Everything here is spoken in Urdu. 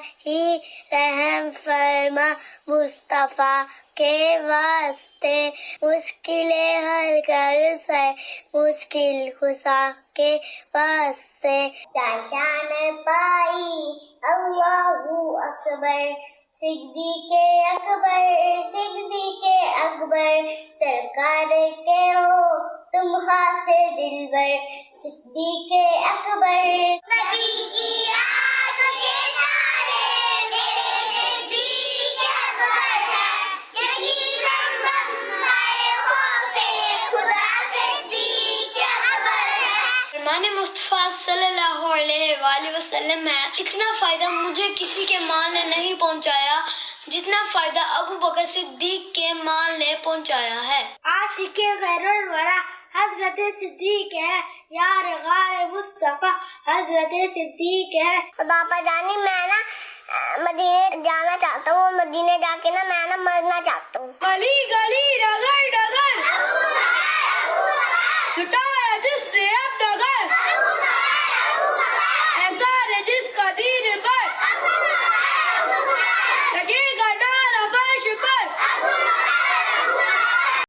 الہی رحم فرما مصطفیٰ کے واسطے، مشکلیں حل کر سے مشکل خدا کے واسطے، شان پائی اللہ اکبر، صدیق اکبر صدیق اکبر، سرکار کے ہو تم خاص دلبر، صدیق اکبر، نبی کی آنکھ کے تارے میرے صدیق اکبر ہے، یقیناً بندہ خوف خدا صدیق اکبر ہے۔ فرمان مصطفیٰ صلی اللہ علیہ وآلہ وسلم ہے، اتنا فائدہ مجھے کسی کے مال نے نہیں پہنچایا جتنا فائدہ ابو بکر صدیق کے مال نے پہنچایا ہے۔ عاشق خیر الورا حضرت صدیق ہے، یار غار مصطفیٰ حضرت صدیق ہے۔ پاپا جانی میں مدینے جانا چاہتا ہوں، مدینے جا کے میں مرنا چاہتا ہوں۔ علی گڑھ